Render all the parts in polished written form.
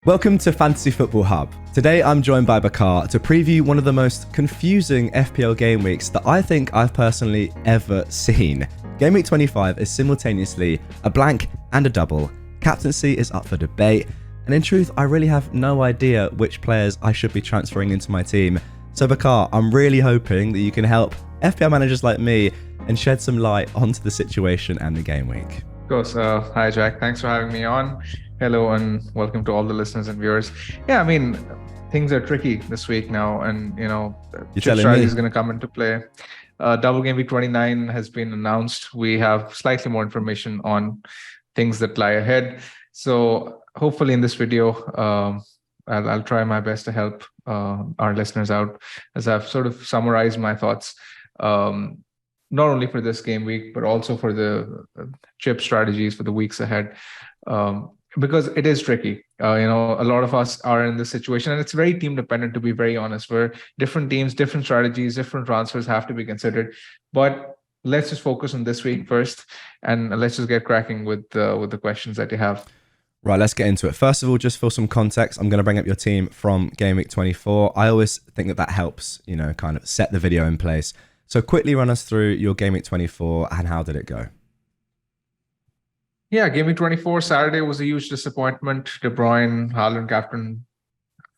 Welcome to Fantasy Football Hub. Today I'm joined by Bakar to preview one of the most confusing FPL game weeks that I think I've personally ever seen. Game week 25 is simultaneously a blank and a double. Captaincy is up for debate, and in truth I really have no idea which players I should be transferring into my team. So Bakar, I'm really hoping that you can help FPL managers like me and shed some light onto the situation and the game week. Of course. Hi Jack, thanks for having me on. Hello and welcome to all the listeners and viewers. Yeah, I mean, things are tricky this week now, and chip strategy is going to come into play. Double game week 29 has been announced. We have slightly more information on things that lie ahead. So hopefully in this video, I'll try my best to help our listeners out as I've sort of summarized my thoughts, not only for this game week, but also for the chip strategies for the weeks ahead. Because it is tricky. A lot of us are in this situation, and it's very team dependent, to be very honest, where different teams, different strategies, different transfers have to be considered. But let's just focus on this week first, and let's just get cracking with the questions that you have. Right, let's get into it. First of all, just for some context, I'm going to bring up your team from Game Week 24. I always think that helps, kind of set the video in place. So quickly run us through your Game Week 24 and how did it go? Yeah, Game Week 24, Saturday was a huge disappointment. De Bruyne, Haaland captain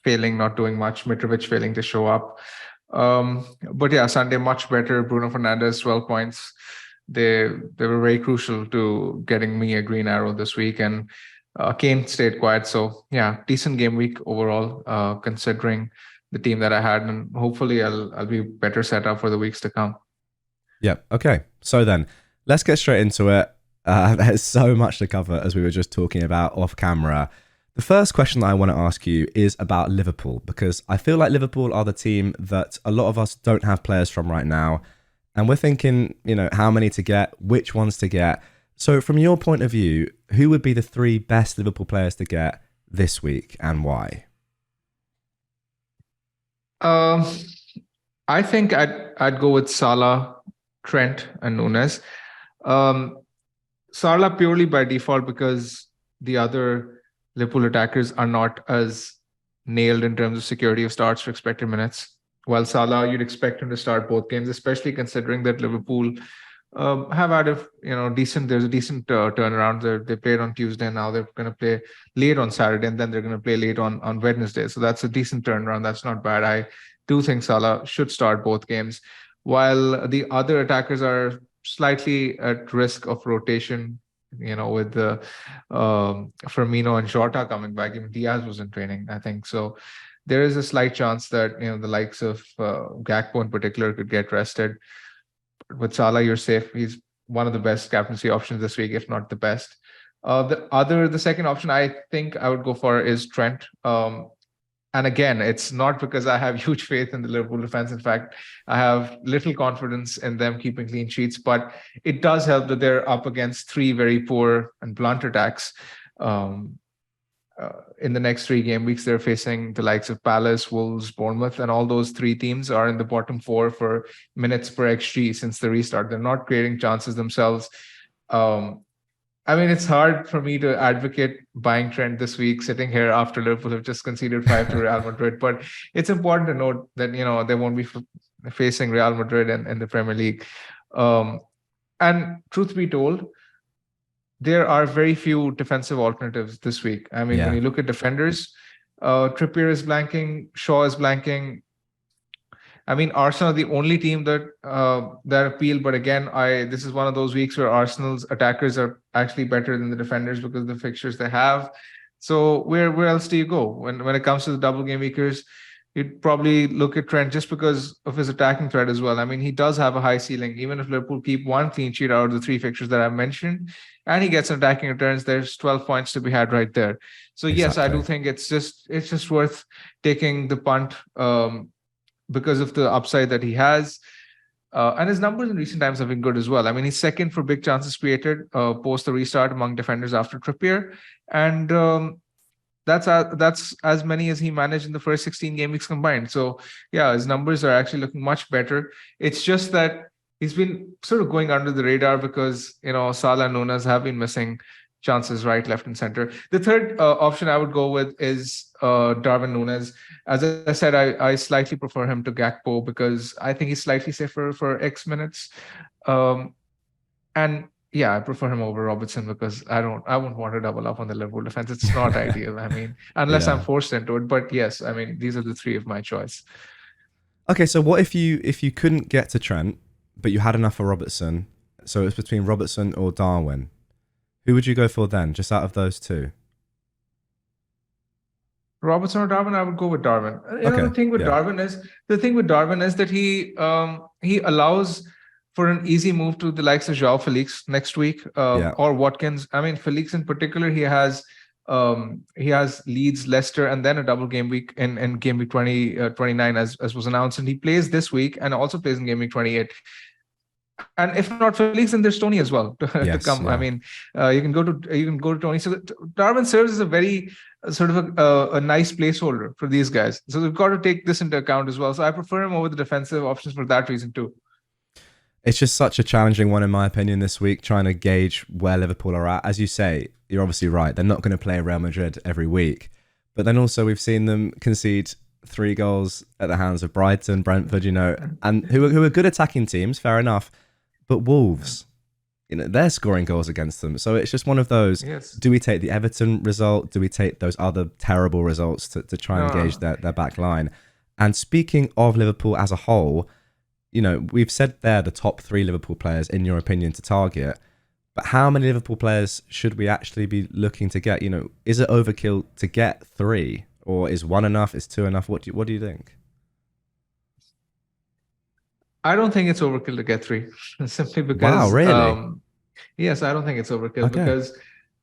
failing, not doing much. Mitrovic failing to show up. But yeah, Sunday much better. Bruno Fernandes, 12 points. They were very crucial to getting me a green arrow this week. And Kane stayed quiet. So yeah, decent game week overall, considering the team that I had. And hopefully I'll be better set up for the weeks to come. Yeah, okay. So then, let's get straight into it. There's so much to cover, as we were just talking about off camera. The first question that I want to ask you is about Liverpool, because I feel like Liverpool are the team that a lot of us don't have players from right now. And we're thinking, how many to get, which ones to get. So from your point of view, who would be the three best Liverpool players to get this week and why? I think I'd go with Salah, Trent, and Nunes. Salah purely by default because the other Liverpool attackers are not as nailed in terms of security of starts for expected minutes. While Salah, you'd expect him to start both games, especially considering that Liverpool have had there's a decent turnaround. They played on Tuesday, and now they're going to play late on Saturday, and then they're going to play late on Wednesday. So that's a decent turnaround. That's not bad. I do think Salah should start both games, while the other attackers are slightly at risk of rotation, with the Firmino and Jota coming back. Even Diaz was in training, I think. So there is a slight chance that, the likes of Gakpo in particular could get rested. With Salah, you're safe. He's one of the best captaincy options this week, if not the best. The second option I think I would go for is Trent. And again, it's not because I have huge faith in the Liverpool defense. In fact, I have little confidence in them keeping clean sheets, but it does help that they're up against three very poor and blunt attacks. In the next 3 game weeks, they're facing the likes of Palace, Wolves, Bournemouth, and all those 3 teams are in the bottom 4 for minutes per XG since the restart. They're not creating chances themselves. It's hard for me to advocate buying Trent this week, sitting here after Liverpool have just conceded 5 to Real Madrid. But it's important to note that, they won't be facing Real Madrid in the Premier League. And truth be told, there are very few defensive alternatives this week. When you look at defenders, Trippier is blanking, Shaw is blanking. Arsenal are the only team that appeal, but again, this is one of those weeks where Arsenal's attackers are actually better than the defenders because of the fixtures they have. So where else do you go when it comes to the double game weekers? You'd probably look at Trent just because of his attacking threat as well. He does have a high ceiling. Even if Liverpool keep 1 clean sheet out of the 3 fixtures that I've mentioned, and he gets some attacking returns, there's 12 points to be had right there. So exactly. Yes, I do think it's just worth taking the punt. Because of the upside that he has. And his numbers in recent times have been good as well. He's second for big chances created post the restart among defenders after Trippier. And that's as many as he managed in the first 16 game weeks combined. So yeah, his numbers are actually looking much better. It's just that he's been sort of going under the radar because, Salah and Nunes have been missing chances right, left, and center. The third option I would go with is Darwin Núñez. As I said, I slightly prefer him to Gakpo because I think he's slightly safer for X minutes. And yeah, I prefer him over Robertson because I wouldn't want to double up on the Liverpool defense. It's not ideal. I mean, unless I'm forced into it. But yes, I mean, these are the three of my choice. Okay, so what if you couldn't get to Trent, but you had enough for Robertson? So it's between Robertson or Darwin. Who would you go for then, just out of those two? Robertson or Darwin? I would go with Darwin. The thing with Darwin is that he allows for an easy move to the likes of João Felix next week or Watkins. I mean, Felix in particular, he has Leeds, Leicester, and then a double game week in game week 29 as was announced, and he plays this week and also plays in game week 28. And if not Felix, then there's Tony as well to come. Yeah. I mean, you can go to Tony. So Darwin serves as a very sort of a nice placeholder for these guys. So we've got to take this into account as well. So I prefer him over the defensive options for that reason too. It's just such a challenging one, in my opinion, this week, trying to gauge where Liverpool are at. As you say, you're obviously right. They're not going to play Real Madrid every week. But then also we've seen them concede 3 goals at the hands of Brighton, Brentford, and who are good attacking teams, fair enough. But Wolves, they're scoring goals against them. So it's just one of those. Yes. Do we take the Everton result? Do we take those other terrible results to try and gauge their back line? And speaking of Liverpool as a whole, we've said they're the top 3 Liverpool players, in your opinion, to target. But how many Liverpool players should we actually be looking to get? Is it overkill to get 3? Or is 1 enough? Is 2 enough? What do you think? I don't think it's overkill to get 3, simply because. Wow, really? Yes, I don't think it's overkill because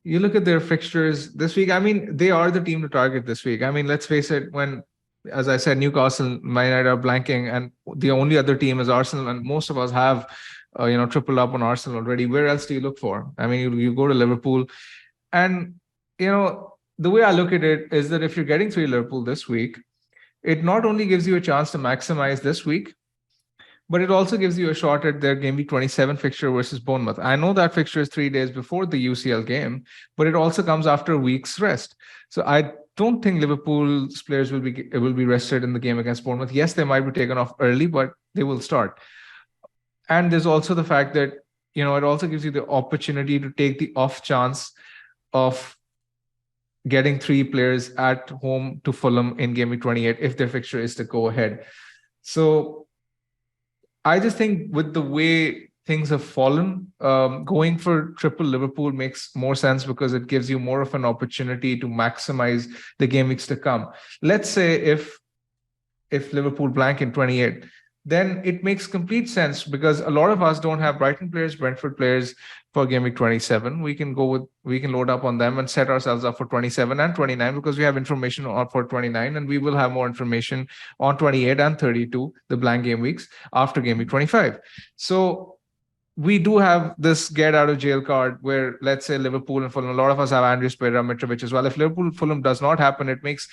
you look at their fixtures this week. I mean, they are the team to target this week. I mean, let's face it, as I said, Newcastle, Man United are blanking, and the only other team is Arsenal, and most of us have, tripled up on Arsenal already. Where else do you look for? I mean, you go to Liverpool, and the way I look at it is that if you're getting 3 Liverpool this week, it not only gives you a chance to maximize this week, but it also gives you a shot at their game week 27 fixture versus Bournemouth. I know that fixture is 3 days before the UCL game, but it also comes after a week's rest. So I don't think Liverpool's players will be rested in the game against Bournemouth. Yes, they might be taken off early, but they will start. And there's also the fact that, it also gives you the opportunity to take the off chance of getting 3 players at home to Fulham in game week 28 if their fixture is to go ahead. So I just think with the way things have fallen, going for triple Liverpool makes more sense because it gives you more of an opportunity to maximize the game weeks to come. Let's say if Liverpool blank in 28, then it makes complete sense because a lot of us don't have Brighton players, Brentford players for game week 27. We can load up on them and set ourselves up for 27 and 29 because we have information for 29, and we will have more information on 28 and 32, the blank game weeks, after game week 25. So we do have this get out of jail card where, let's say, Liverpool and Fulham, a lot of us have Andreas Pereira, Mitrovic as well. If Liverpool Fulham does not happen, it makes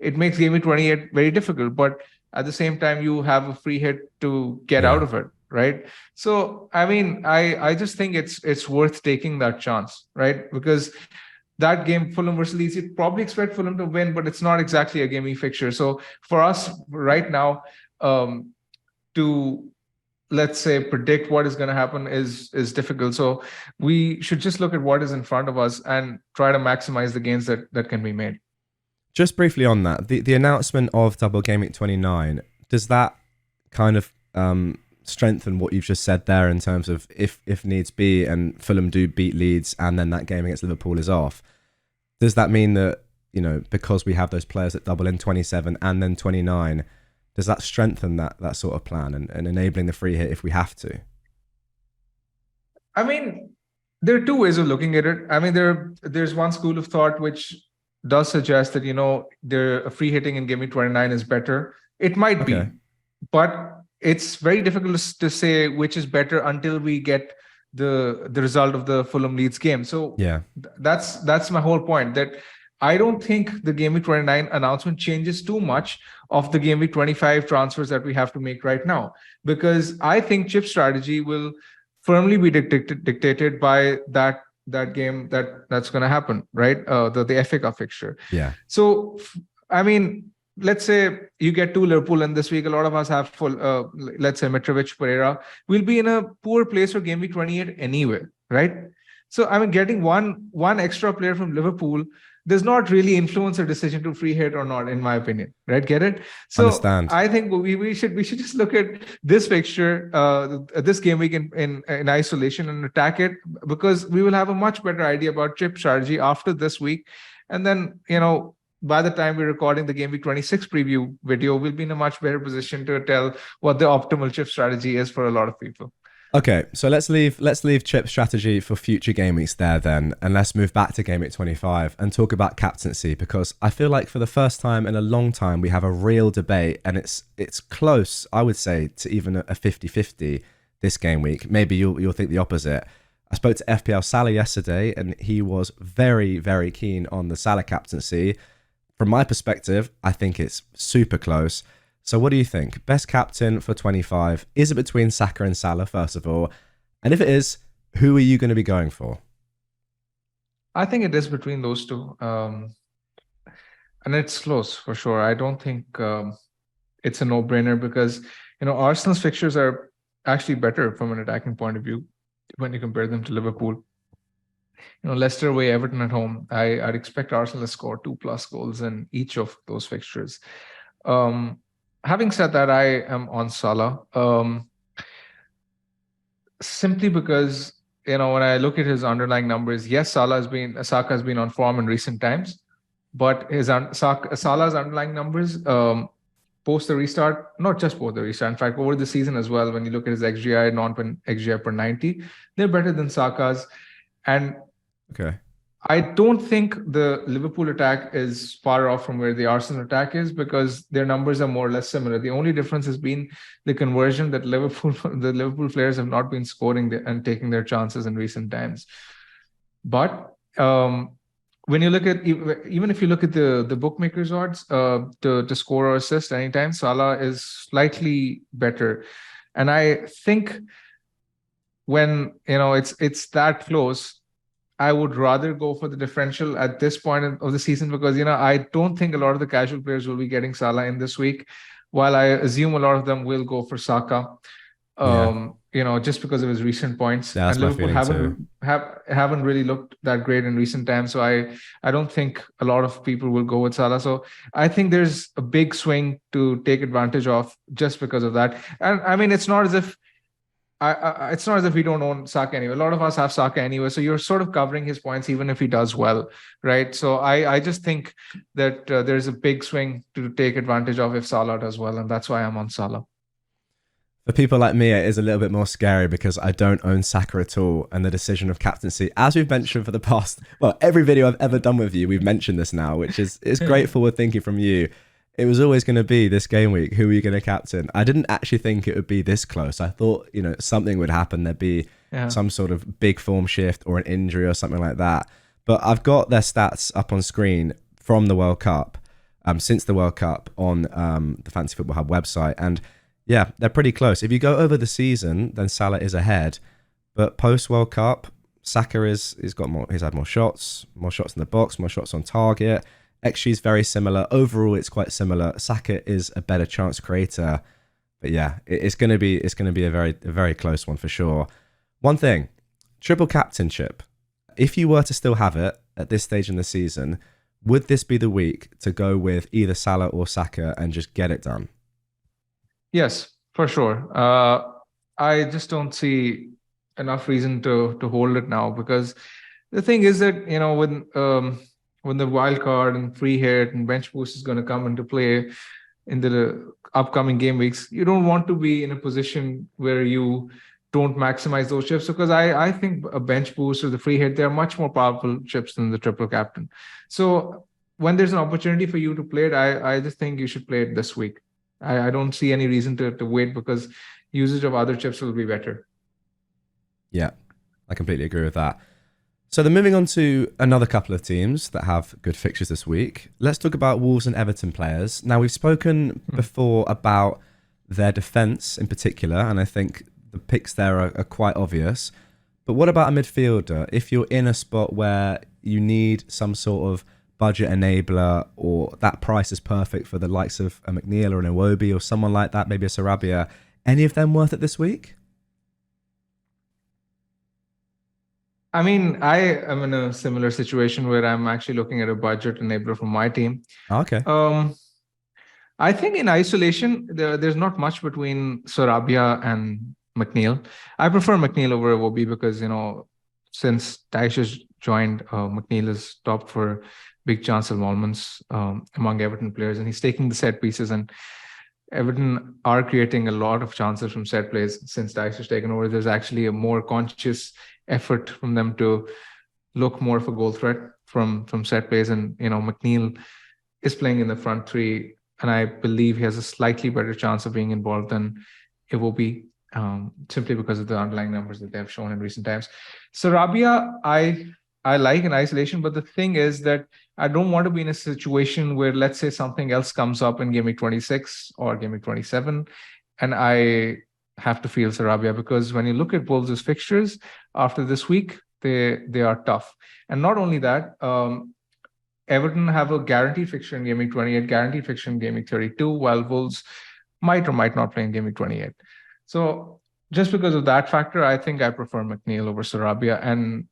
game week 28 very difficult. But at the same time, you have a free hit to get out of it, right? So, I mean, I just think it's worth taking that chance, right? Because that game, Fulham versus Leeds, you'd probably expect Fulham to win, but it's not exactly a gaming fixture. So for us right now, to, let's say, predict what is going to happen is difficult. So we should just look at what is in front of us and try to maximize the gains that can be made. Just briefly on that, the announcement of double game week 29, does that kind of strengthen what you've just said there in terms of if needs be and Fulham do beat Leeds and then that game against Liverpool is off? Does that mean that, because we have those players that double in 27 and then 29, does that strengthen that sort of plan and enabling the free hit if we have to? I mean, there are 2 ways of looking at it. I mean, there's one school of thought which does suggest that, a free hitting in game week 29 is better. It might be, but it's very difficult to say which is better until we get the result of the Fulham Leeds game. So that's my whole point, that I don't think the game week 29 announcement changes too much of the game week 25 transfers that we have to make right now, because I think chip strategy will firmly be dictated by that that game that's going to happen, right? The FA Cup fixture. Yeah. So, I mean, let's say you get two Liverpool in this week. A lot of us have full, let's say Mitrovic, Pereira. We'll be in a poor place for game week 28 anyway, right? So, I mean, getting one extra player from Liverpool does not really influence a decision to free hit or not, in my opinion, right? Get it? So Understand. I think we should just look at this fixture, this game week in isolation and attack it, because we will have a much better idea about chip strategy after this week. And then, by the time we're recording the game week 26 preview video, we'll be in a much better position to tell what the optimal chip strategy is for a lot of people. Okay, so let's leave chip strategy for future game weeks there then, and let's move back to game week 25 and talk about captaincy, because I feel like for the first time in a long time we have a real debate, and it's close, I would say, to even a 50-50 this game week. Maybe you'll think the opposite. I spoke to FPL Salah yesterday, and he was very, very keen on the Salah captaincy. From my perspective, I think it's super close. So what do you think? Best captain for 25? Is it between Saka and Salah, first of all? And if it is, who are you going to be going for? I think it is between those two. And it's close for sure. I don't think it's a no-brainer because, Arsenal's fixtures are actually better from an attacking point of view when you compare them to Liverpool. Leicester away, Everton at home. I'd expect Arsenal to score 2+ goals in each of those fixtures. Having said that, I am on Salah, simply because, when I look at his underlying numbers, yes, Saka has been on form in recent times, but Salah's underlying numbers post the restart, not just post the restart, in fact, over the season as well, when you look at his XGI, non-pen XGI per 90, they're better than Saka's. And okay, I don't think the Liverpool attack is far off from where the Arsenal attack is, because their numbers are more or less similar. The only difference has been the conversion that the Liverpool players have not been scoring and taking their chances in recent times. But when you look at, even if you look at the bookmakers odds to score or assist anytime, Salah is slightly better. And I think when, it's that close, I would rather go for the differential at this point of the season, because, I don't think a lot of the casual players will be getting Salah in this week, while I assume a lot of them will go for Saka, just because of his recent points. Yeah, that's and my Liverpool feeling haven't really looked that great in recent times. So I don't think a lot of people will go with Salah. So I think there's a big swing to take advantage of just because of that. And I mean, it's not as if we don't own Saka anyway. A lot of us have Saka anyway. So you're sort of covering his points even if he does well, right? So I just think that there's a big swing to take advantage of if Salah does well. And that's why I'm on Salah. For people like me, it is a little bit more scary because I don't own Saka at all. And the decision of captaincy, as we've mentioned for the past, every video I've ever done with you, we've mentioned this now, which is great forward thinking from you. It was always going to be this game week, who are you going to captain? I didn't actually think it would be this close. I thought, something would happen. There'd be some sort of big form shift or an injury or something like that. But I've got their stats up on screen from the World Cup, since the World Cup on the Fantasy Football Hub website. And yeah, they're pretty close. If you go over the season, then Salah is ahead. But post World Cup, Saka he's had more shots in the box, more shots on target. XG is very similar. Overall, it's quite similar. Saka is a better chance creator. But yeah, it's going to be a very close one for sure. One thing, triple captainship. If you were to still have it at this stage in the season, would this be the week to go with either Salah or Saka and just get it done? Yes, for sure. I just don't see enough reason to hold it now, because the thing is that, when the wildcard and free hit and bench boost is going to come into play in the upcoming game weeks, you don't want to be in a position where you don't maximize those chips, because I think a bench boost or the free hit, they're much more powerful chips than the triple captain. So when there's an opportunity for you to play it, I just think you should play it this week. I don't see any reason to wait, because usage of other chips will be better. Yeah, I completely agree with that. So then moving on to another couple of teams that have good fixtures this week. Let's talk about Wolves and Everton players. Now, we've spoken before about their defence in particular, and I think the picks there are quite obvious. But what about a midfielder? If you're in a spot where you need some sort of budget enabler, or that price is perfect for the likes of a McNeil or an Iwobi or someone like that, maybe a Sarabia, any of them worth it this week? I mean, I am in a similar situation where I'm actually looking at a budget enabler for my team. Okay. I think in isolation, there's not much between Sarabia and McNeil. I prefer McNeil over Iwobi because, since Dyche has joined, McNeil is top for big chance involvements among Everton players, and he's taking the set pieces, and Everton are creating a lot of chances from set plays since Dyche has taken over. There's actually a more conscious effort from them to look more of a goal threat from set plays, and McNeil is playing in the front three, and I believe he has a slightly better chance of being involved than Iwobi, simply because of the underlying numbers that they have shown in recent times. Sarabia, I like in isolation, but the thing is that I don't want to be in a situation where, let's say, something else comes up in Game Week 26 or Game Week 27, and I have to field Sarabia, because when you look at Wolves' fixtures after this week, they are tough. And not only that, Everton have a guaranteed fixture in Game Week 28, guaranteed fixture in Game Week 32, while Wolves might or might not play in Game Week 28. So just because of that factor, I think I prefer McNeil over Sarabia. And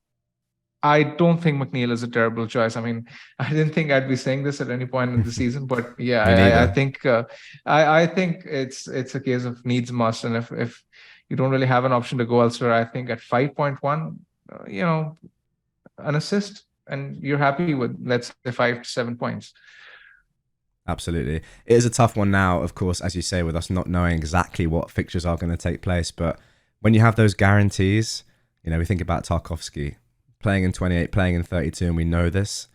I don't think McNeil is a terrible choice. I mean, I didn't think I'd be saying this at any point in the season, but yeah, I think I think it's a case of needs must. And if you don't really have an option to go elsewhere, I think at 5.1, an assist, and you're happy with, let's say, 5 to 7 points. Absolutely. It is a tough one now, of course, as you say, with us not knowing exactly what fixtures are going to take place. But when you have those guarantees, we think about Tarkowski playing in 28, playing in 32, and we know this.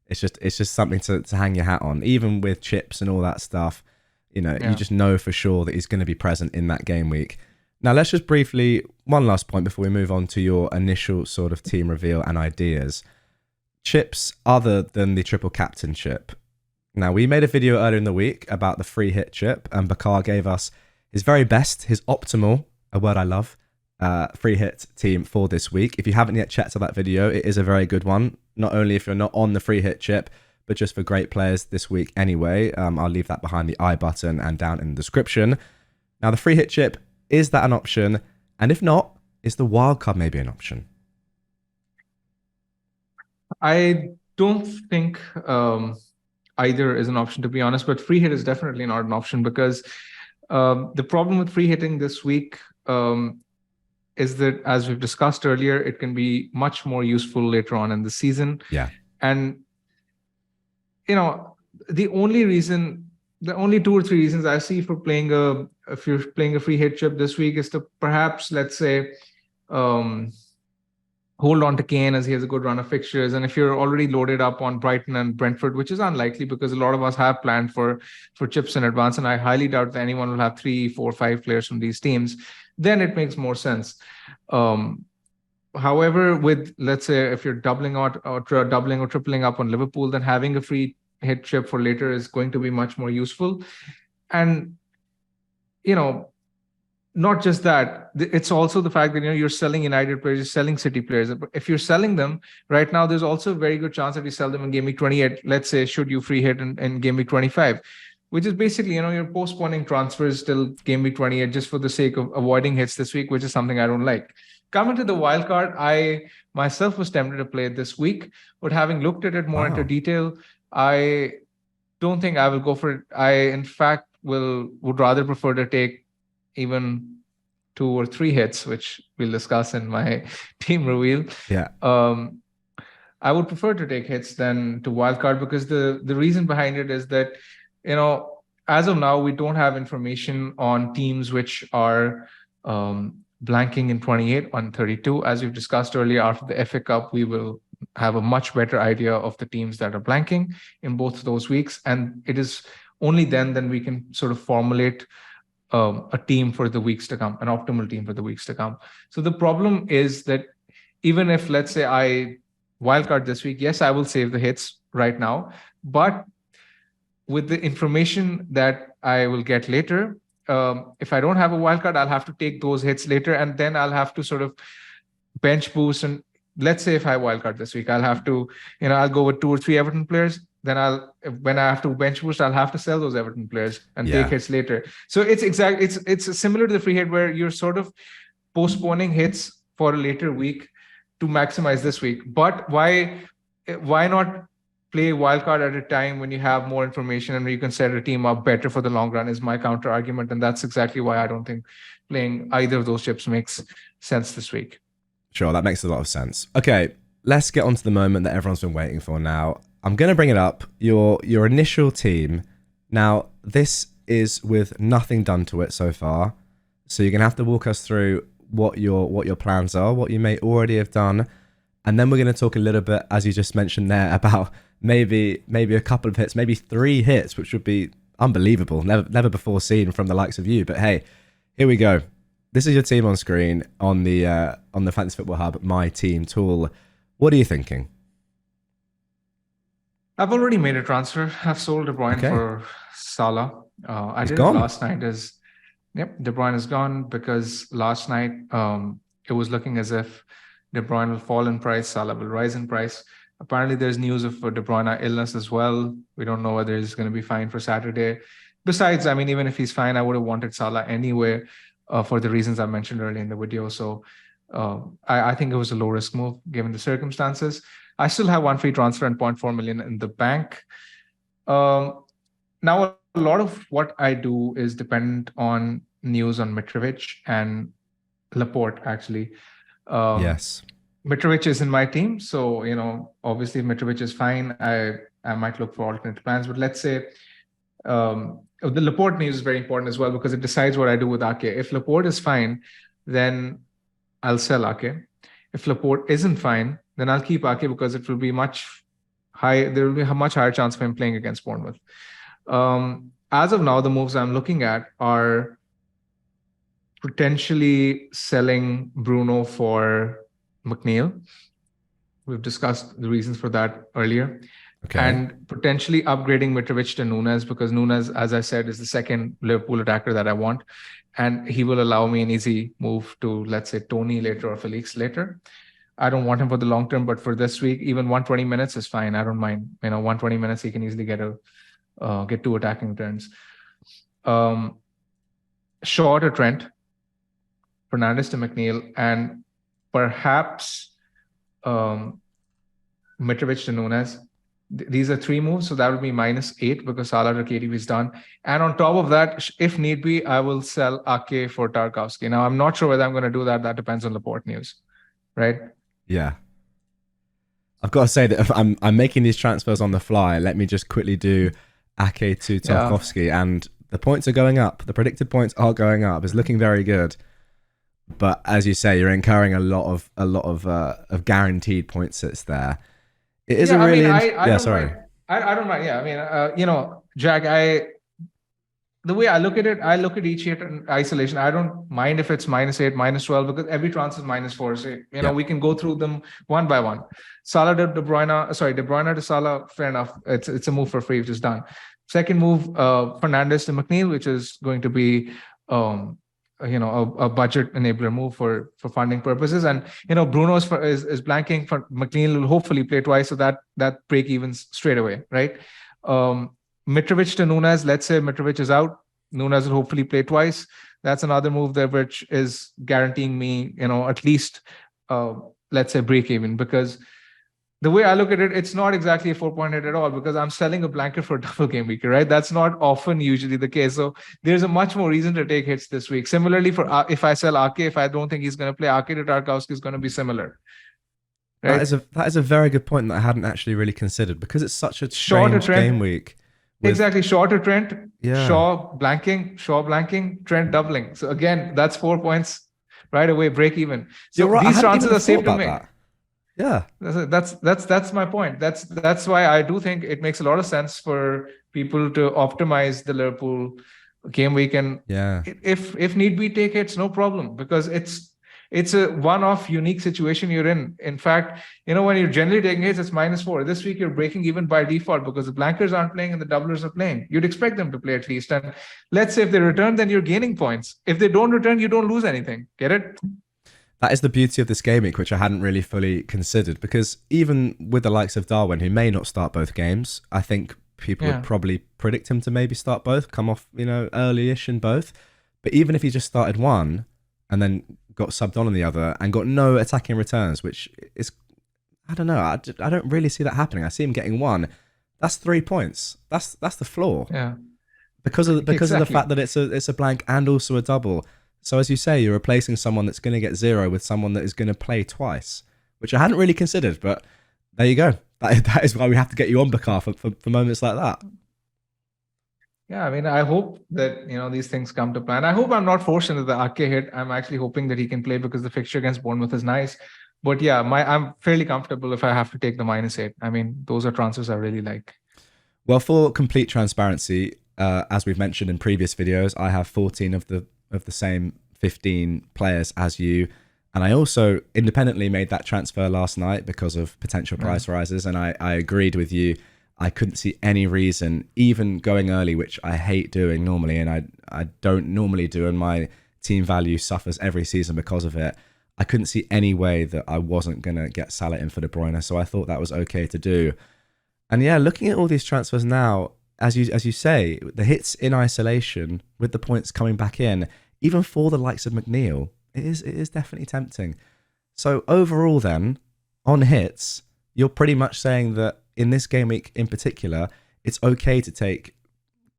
It's just something to hang your hat on. Even with chips and all that stuff, you just know for sure that he's going to be present in that game week. Now, let's just briefly, one last point before we move on to your initial sort of team reveal and ideas. Chips other than the triple captain chip. Now, we made a video earlier in the week about the free hit chip, and Bakar gave us his very best, his optimal, a word I love, free hit team for this week. If you haven't yet checked out that video, it is a very good one. Not only if you're not on the free hit chip, but just for great players this week anyway. I'll leave that behind the I button and down in the description. Now, the free hit chip, is that an option? And if not, is the wildcard maybe an option? I don't think either is an option, to be honest, but free hit is definitely not an option, because the problem with free hitting this week is that, as we've discussed earlier, it can be much more useful later on in the season. Yeah. And, the only 2 or 3 reasons I see for if you're playing a free hit chip this week is to perhaps, let's say, hold on to Kane as he has a good run of fixtures. And if you're already loaded up on Brighton and Brentford, which is unlikely because a lot of us have planned for chips in advance, and I highly doubt that anyone will have 3, 4, 5 players from these teams, then it makes more sense. However, with, let's say, if you're doubling or tripling up on Liverpool, then having a free hit chip for later is going to be much more useful. And, not just that, it's also the fact that, you're selling United players, you're selling City players. If you're selling them right now, there's also a very good chance that you sell them in Game Week 28, let's say, should you free hit in Game Week 25, which is basically, you're postponing transfers till Game Week 28 just for the sake of avoiding hits this week, which is something I don't like. Coming to the wildcard, I myself was tempted to play it this week, but having looked at it more into detail, I don't think I will go for it. I, in fact, would rather prefer to take even 2 or 3 hits, which we'll discuss in my team reveal. Yeah. I would prefer to take hits than to wildcard, because the reason behind it is that, as of now, we don't have information on teams which are blanking in 28 on 32. As we've discussed earlier, after the FA Cup, we will have a much better idea of the teams that are blanking in both of those weeks. And it is only then we can sort of formulate a team for the weeks to come, an optimal team for the weeks to come. So the problem is that even if, let's say, I wildcard this week, yes, I will save the hits right now, but with the information that I will get later, if I don't have a wildcard, I'll have to take those hits later, and then I'll have to sort of bench boost, and let's say if I wildcard this week, I'll have to, I'll go with 2 or 3 Everton players. Then when I have to bench boost, I'll have to sell those Everton players and take hits later. So it's similar to the free hit where you're sort of postponing hits for a later week to maximize this week. But why not play wildcard at a time when you have more information and you can set a team up better for the long run is my counter argument. And that's exactly why I don't think playing either of those chips makes sense this week. Sure, that makes a lot of sense. Okay, let's get on to the moment that everyone's been waiting for now. I'm going to bring it up. Your initial team. Now, this is with nothing done to it so far. So you're going to have to walk us through what your plans are, what you may already have done. And then we're going to talk a little bit, as you just mentioned there, about maybe a couple of hits, maybe 3 hits, which would be unbelievable, never before seen from the likes of you. But hey, here we go. This is your team on screen on the Fantasy Football Hub My Team tool. What are you thinking? I've already made a transfer. I've sold De Bruyne for Salah. I did it last night. De Bruyne is gone because last night it was looking as if De Bruyne will fall in price, Salah will rise in price. Apparently, there's news of De Bruyne illness as well. We don't know whether he's going to be fine for Saturday. Besides, I mean, even if he's fine, I would have wanted Salah anyway for the reasons I mentioned earlier in the video. So I think it was a low-risk move given the circumstances. I still have 1 free transfer and 0.4 million in the bank. Now, a lot of what I do is dependent on news on Mitrovic and Laporte, actually. Yes. Mitrovic is in my team. So, obviously, if Mitrovic is fine, I might look for alternate plans. But let's say the Laporte news is very important as well because it decides what I do with Ake. If Laporte is fine, then I'll sell Ake. If Laporte isn't fine, then I'll keep Ake because it will be there will be a much higher chance of him playing against Bournemouth. As of now, the moves I'm looking at are potentially selling Bruno for McNeil. We've discussed the reasons for that earlier. Okay. And potentially upgrading Mitrovic to Nunes because Nunes, as I said, is the second Liverpool attacker that I want. And he will allow me an easy move to, let's say, Tony later or Felix later. I don't want him for the long term, but for this week, even 120 minutes is fine. I don't mind. 120 minutes, he can easily get 2 attacking turns. Shaw to Trent, Fernandes to McNeil, and perhaps Mitrovic to Nunes. These are 3 moves, so that would be -8 because Salah to KDB is done. And on top of that, if need be, I will sell Ake for Tarkowski. Now, I'm not sure whether I'm going to do that. That depends on Laporte news, right? Yeah. I've got to say that if I'm making these transfers on the fly. Let me just quickly do Ake to Tarkowski, and the points are going up. The predicted points are going up. It's looking very good. But as you say, you're incurring a lot of guaranteed points that's there. It is I don't mind. Yeah, I mean, Jack, the way I look at it, I look at each hit in isolation. I don't mind if it's -8, -12, because every transfer is -4. So, we can go through them one by one. Salah to De Bruyne to Salah, fair enough. It's a move for free, which is done. Second move, Fernandes to McNeil, which is going to be, a budget enabler move for funding purposes. And, Bruno is blanking. For McNeil will hopefully play twice. So that break evens straight away, right? Mitrovic to Nunes, let's say Mitrovic is out. Nunes will hopefully play twice. That's another move there, which is guaranteeing me, at least, let's say break even, because the way I look at it, it's not exactly a 4-point hit at all because I'm selling a blanket for a double game week, right? That's not often usually the case. So there's a much more reason to take hits this week. Similarly, for if I sell Ake, if I don't think he's going to play, Ake to Tarkowski is going to be similar. Right? That is a very good point that I hadn't actually really considered because it's such a strange game week. Exactly. Shaw to Trent, Shaw blanking, Trent doubling. So again, that's 4 points right away, break even. So right. These transfers are safe to make. That. Yeah, that's my point. That's why I do think it makes a lot of sense for people to optimize the Liverpool game week, and if need be, take hits, no problem, because it's a one-off unique situation you're in. In fact, when you're generally taking hits, it's -4. This week you're breaking even by default because the blankers aren't playing and the doublers are playing. You'd expect them to play at least, and let's say if they return, then you're gaining points. If they don't return, you don't lose anything. Get it? That is the beauty of this game week, which I hadn't really fully considered, because even with the likes of Darwin, who may not start both games, I think people would probably predict him to maybe start both, come off, early-ish in both. But even if he just started one and then got subbed on the other and got no attacking returns, which is, I don't know, I don't really see that happening. I see him getting one. That's 3 points. That's the floor. Yeah. Because of the fact that it's a blank and also a double. So as you say, you're replacing someone that's going to get 0 with someone that is going to play twice, which I hadn't really considered, but there you go. That is why we have to get you on, Bakar, for moments like that. Yeah, I mean, I hope that, these things come to plan. I hope I'm not forced into the Ake hit. I'm actually hoping that he can play because the fixture against Bournemouth is nice. But yeah, I'm fairly comfortable if I have to take the -8. I mean, those are transfers I really like. Well, for complete transparency, as we've mentioned in previous videos, I have 14 of the same 15 players as you. And I also independently made that transfer last night because of potential price rises. And I agreed with you. I couldn't see any reason, even going early, which I hate doing normally, and I don't normally do, and my team value suffers every season because of it. I couldn't see any way that I wasn't going to get Salah in for De Bruyne, so I thought that was okay to do. And yeah, looking at all these transfers now, as you say, the hits in isolation with the points coming back in, even for the likes of McNeil, it is definitely tempting. So overall then, on hits, you're pretty much saying that in this game week in particular, it's okay to take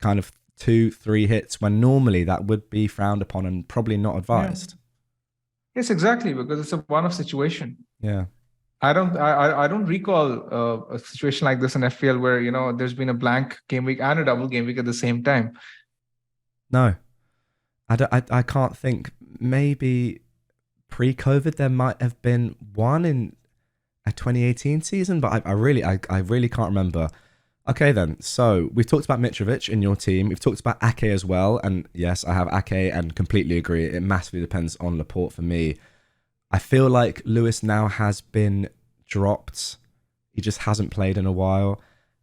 kind of 2-3 hits when normally that would be frowned upon and probably not advised. Yes, exactly, because it's a one-off situation. Yeah. I don't recall a situation like this in FPL where, there's been a blank game week and a double game week at the same time. No. I can't think. Maybe pre-COVID there might have been one in a 2018 season, but I really can't remember. Okay then, so we've talked about Mitrovic in your team. We've talked about Ake as well, and yes, I have Ake and completely agree. It massively depends on Laporte for me. I feel like Lewis now has been dropped. He just hasn't played in a while,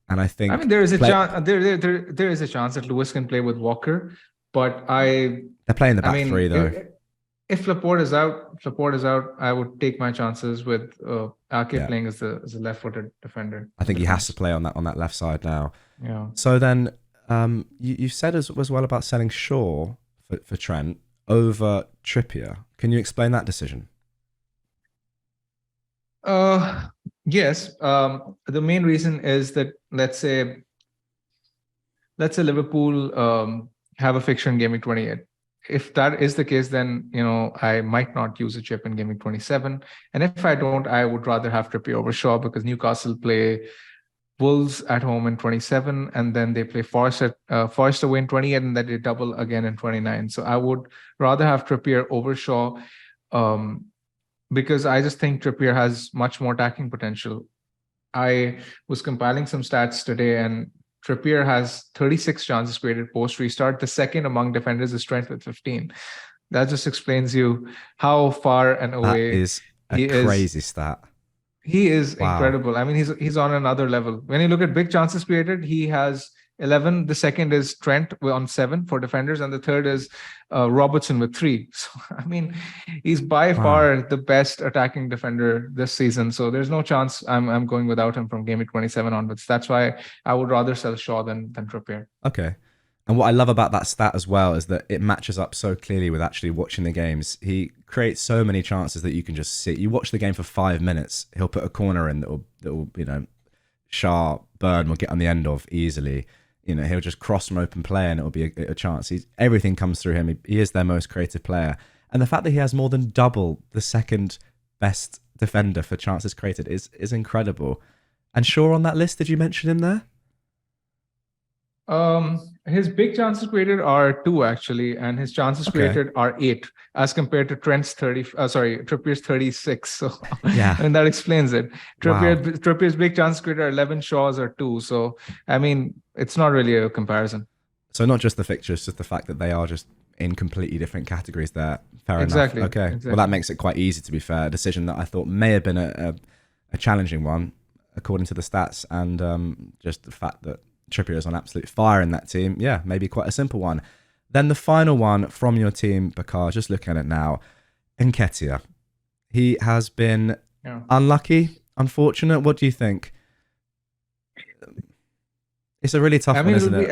and I think there is a chance. There is a chance that Lewis can play with Walker, but they're playing the back three though. If Laporte is out, I would take my chances with Ake playing as a left-footed defender. I think he has to play on that left side now. Yeah. So then, you said as well about selling Shaw for Trent over Trippier. Can you explain that decision? Yes. The main reason is that let's say Liverpool have a fixture in Game Week 28. If that is the case, then I might not use a chip in Game Week 27. And if I don't, I would rather have Trippier over Shaw because Newcastle play Wolves at home in 27, and then they play Forest away in 28, and then they double again in 29. So I would rather have Trippier over Shaw. Because I just think Trippier has much more attacking potential. I was compiling some stats today, and Trippier has 36 chances created post-restart. The second among defenders is Trent with 15. That just explains you how far and away that is a crazy stat. He is incredible. I mean, he's on another level. When you look at big chances created, he has 11. The second is Trent on 7 for defenders, and the third is Robertson with 3. So I mean, he's by far the best attacking defender this season. So there's no chance I'm going without him from Game Week 27 onwards. That's why I would rather sell Shaw than Trippier. Okay. And what I love about that stat as well is that it matches up so clearly with actually watching the games. He creates so many chances that you can just see. You watch the game for 5 minutes, he'll put a corner in that will Shaw, Burn will get on the end of easily. He'll just cross from open play and it'll be a chance. Everything comes through him. He is their most creative player. And the fact that he has more than double the second best defender for chances created is incredible. And Shaw on that list, did you mention him there? His big chances created are 2 actually, and his chances created are 8 as compared to Trippier's 36. So yeah, and that explains it. Trippier's big chances created are 11, Shaw's are 2. So I mean, it's not really a comparison. So not just the fixtures, just the fact that they are just in completely different categories there. Fair enough. Okay. Exactly. Well, that makes it quite easy, to be fair. A decision that I thought may have been a challenging one, according to the stats, and just the fact that Trippier is on absolute fire in that team. Yeah, maybe quite a simple one. Then the final one from your team, Bakar, just looking at it now, Nketiah. He has been Yeah. unlucky, unfortunate. What do you think? It's a really tough one, isn't it?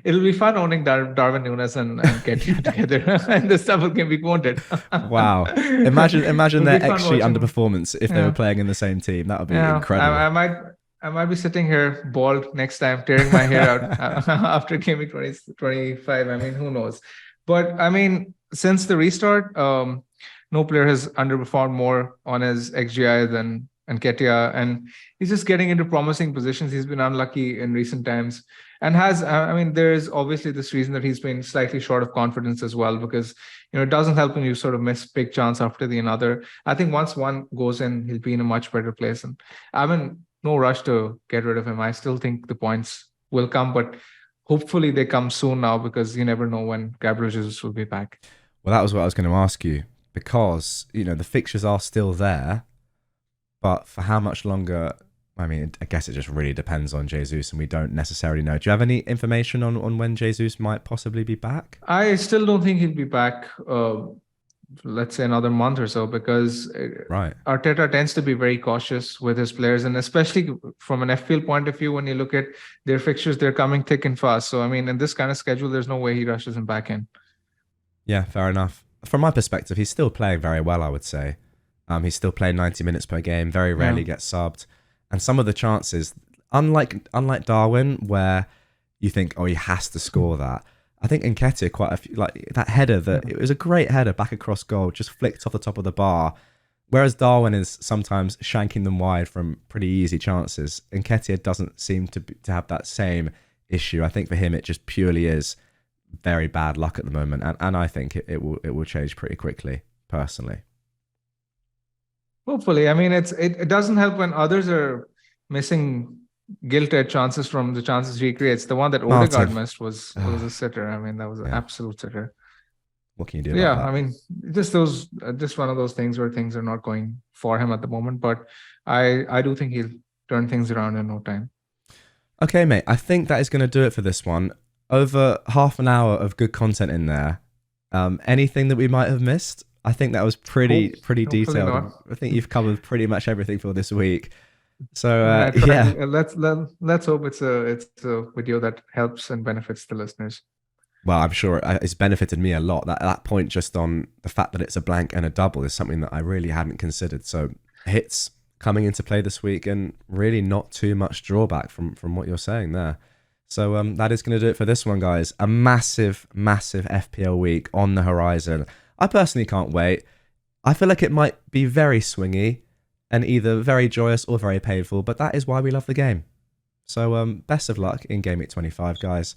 It'll be fun owning Darwin Nunes and Nketiah together in this double game week, won't it? Wow. Imagine It'll their be fun XG watching. underperformance if they were Yeah. playing in the same team. That would be Yeah, incredible. I might be sitting here bald next time, tearing my hair out after game week 25. I mean, who knows? But I mean, since the restart, no player has underperformed more on his XGI than Nketiah, and he's just getting into promising positions. He's been unlucky in recent times, and I mean, there is obviously this reason that he's been slightly short of confidence as well, because it doesn't help when you sort of miss big chance after the another. I think once one goes in, he'll be in a much better place, and I'm in no rush to get rid of him. I still think the points will come, but hopefully they come soon now, because you never know when Gabriel Jesus will be back. Well, that was what I was going to ask you, because the fixtures are still there, but for how much longer? I mean, I guess it just really depends on Jesus, and we don't necessarily know. Do you have any information on when Jesus might possibly be back? I still don't think he'll be back, let's say another month or so, because Right. Arteta tends to be very cautious with his players, and especially from an FPL point of view, when you look at their fixtures, they're coming thick and fast. So, I mean, in this kind of schedule, there's no way he rushes him back in. Yeah, fair enough. From my perspective, he's still playing very well, I would say. He's still playing 90 minutes per game, very rarely gets subbed. And some of the chances, unlike Darwin, where you think, oh, he has to score that. I think Nketiah, quite a few, like that header, it was a great header back across goal, just flicked off the top of the bar. Whereas Darwin is sometimes shanking them wide from pretty easy chances. Nketiah doesn't seem to have that same issue. I think for him, it just purely is very bad luck at the moment, and I think it will change pretty quickly, personally. Hopefully. I mean, it doesn't help when others are missing gilt-edged chances from the chances he creates. The one that Odegaard missed was a sitter. I mean, that was an absolute sitter. What can you do about that? I mean, just one of those things where things are not going for him at the moment, but I do think he'll turn things around in no time. Okay, mate. I think that is going to do it for this one. Over half an hour of good content in there. Anything that we might have missed? I think that was pretty detailed. Not. I think you've covered pretty much everything for this week. So let's hope it's a video that helps and benefits the listeners. Well, I'm sure it's benefited me a lot. That point just on the fact that it's a blank and a double is something that I really hadn't considered. So hits coming into play this week, and really not too much drawback from what you're saying there. So that is going to do it for this one, guys. A massive FPL week on the horizon. I personally can't wait. I feel like it might be very swingy and either very joyous or very painful, but that is why we love the game. So best of luck in Game Week 25, guys.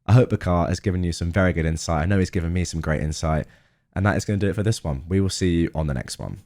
I hope Bakar has given you some very good insight. I know he's given me some great insight. And that is going to do it for this one. We will see you on the next one.